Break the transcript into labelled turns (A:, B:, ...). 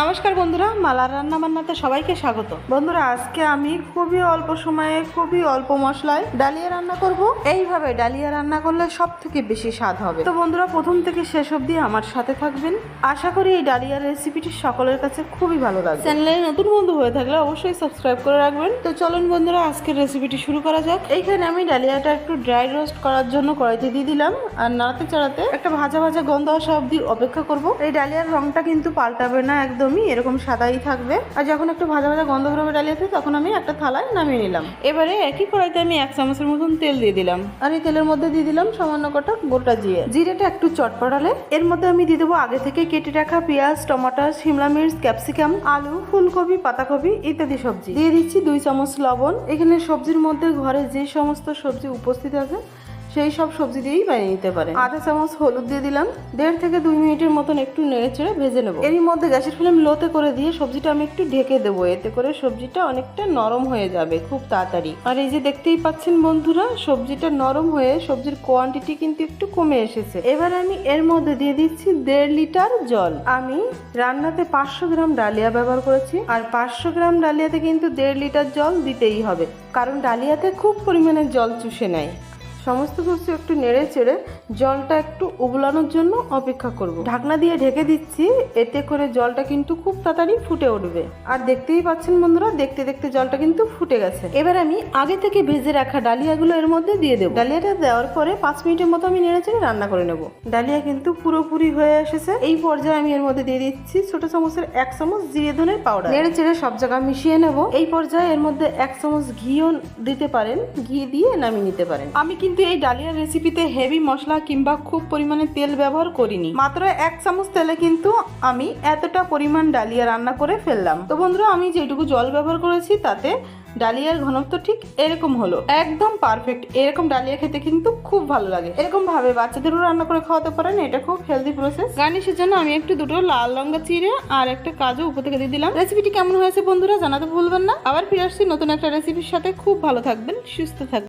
A: নমস্কার বন্ধুরা, মালার রান্না বান্নাতে সবাইকে স্বাগত। বন্ধুরা, আজকে আমি খুবই অল্প সময়ে খুবই অল্প মশলায় ডালিয়া রান্না করব। এইভাবে ডালিয়া রান্না করলে সব থেকে বেশি স্বাদ হবে। তো বন্ধুরা, প্রথম থেকে শেষ অবধি আমার সাথে থাকবেন। আশা করি এই ডালিয়ার রেসিপিটি সকলের কাছে খুবই ভালো লাগবে। চ্যানেলে নতুন বন্ধু হয়ে থাকলে অবশ্যই সাবস্ক্রাইব করে রাখবেন। তো চলুন বন্ধুরা, আজকের রেসিপিটি শুরু করা যাক। এইখানে আমি ডালিয়াটা একটু ড্রাই রোস্ট করার জন্য কড়াইতে দিয়ে দিলাম, আর নাড়াতে চাড়াতে একটা ভাজা ভাজা গন্ধ আসা অবধি অপেক্ষা করব। এই ডালিয়ার রংটা কিন্তু পাল্টাবে না, একদমই এরকম সাদাই থাকবে। আর যখন একটু ভাজা ভাজা গন্ধ বেরোবে ডালিয়াতে, তখন আমি একটা থালায় নামিয়ে নিলাম। এবারে একই কড়াইতে আমি 1 চামচের মতন তেল দিয়ে দিলাম, আর এই তেলের মধ্যে দিয়ে দিলাম সামান্য কটা গোটা জিরে। জিরেটা একটু চটপটালে এর মধ্যে আমি দিয়ে দেবো আগে থেকে কেটে রাখা পেঁয়াজ, টমেটো, শিমলা মির্চ, ক্যাপসিকাম, আলু, ফুলকপি, পাতাকপি ইত্যাদি সবজি। দিয়ে দিচ্ছি 2 চামচ লবণ। এখানে সবজির মধ্যে ঘরে যে সমস্ত সবজি উপস্থিত আছে সেই সব সবজি দিয়েই বানিয়ে নিতে পারে। আধা চামচ হলুদ দিয়ে দিলাম। 1.5 থেকে 2 মিনিটের মতন একটু নেড়ে চেড়ে ভেজে নেবো। এরই মধ্যে গ্যাসের ফ্লেম লোতে করে দিয়ে সবজিটা আমি একটু ঢেকে দেবো, এতে করে সবজিটা অনেকটা নরম হয়ে যাবে খুব তাড়াতাড়ি। আর এই যে দেখতেই পাচ্ছেন বন্ধুরা, সবজিটা নরম হয়ে সবজির কোয়ান্টিটি কিন্তু একটু কমে এসেছে। এবার আমি এর মধ্যে দিয়ে দিচ্ছি 1.5 লিটার জল। আমি রান্নাতে 500 গ্রাম ডালিয়া ব্যবহার করেছি, আর 500 গ্রাম ডালিয়াতে কিন্তু 1.5 লিটার জল দিতেই হবে, কারণ ডালিয়াতে খুব পরিমাণে জল চুষে নেয়। সমস্ত কিছু একটু নেড়ে চেড়ে জলটা একটু উবলানোর জন্য অপেক্ষা করব। ঢাকনা দিয়ে ঢেকে দিচ্ছি, এতে করে জলটা কিন্তু খুব তাড়াতাড়ি ফুটে উঠবে। আর দেখতেই পাচ্ছেন বন্ধুরা, দেখতে দেখতে জলটা কিন্তু ফুটে গেছে। এবার আমি আগে থেকে ভেজে রাখা ডালিয়াগুলো এর মধ্যে দিয়ে দেবো। ডালিয়াটা দেওয়ার পরে 5 মিনিটের মতো আমি নেড়ে চেড়ে রান্না করে নেব। ডালিয়া কিন্তু পুরোপুরি হয়ে এসেছে। এই পর্যায়ে আমি এর মধ্যে দিয়ে দিচ্ছি ছোট চামচের 1 চামচ জিরে ধনের পাউডার। নেড়ে চেড়ে সব জায়গা মিশিয়ে নেব। এই পর্যায়ে এর মধ্যে 1 চামচ ঘিও দিতে পারেন, ঘি দিয়ে নামিয়ে নিতে পারেন। আমি কিন্তু এই ডালিয়ার রেসিপিতে হেভি মশলা কিংবা খুব পরিমাণে তেল ব্যবহার করিনি। মাত্র 1 চামচ তেলে কিন্তু আমি এতটা পরিমাণ ডালিয়া রান্না করে ফেললাম। তো বন্ধুরা, আমি যেটুকু জল ব্যবহার করেছি তাতে ডালিয়ার ঘনত্ব ঠিক এরকম হলো, একদম পারফেক্ট। এরকম ডালিয়া খেতে কিন্তু খুব ভালো লাগে। এরকম ভাবে বাচ্চাদেরও রান্না করে খাওয়াতে পারেন, এটা খুব হেলদি প্রসেস। গার্নিশের জন্য আমি একটু 2টো লাল লঙ্কা চিড়ে আর একটা কাজু উপর থেকে দিয়ে দিলাম। রেসিপিটি কেমন হয়েছে বন্ধুরা জানাতে ভুলবেন না। আবার ফিরে আসছি নতুন একটা রেসিপির সাথে। খুব ভালো থাকবেন, সুস্থ থাকবেন।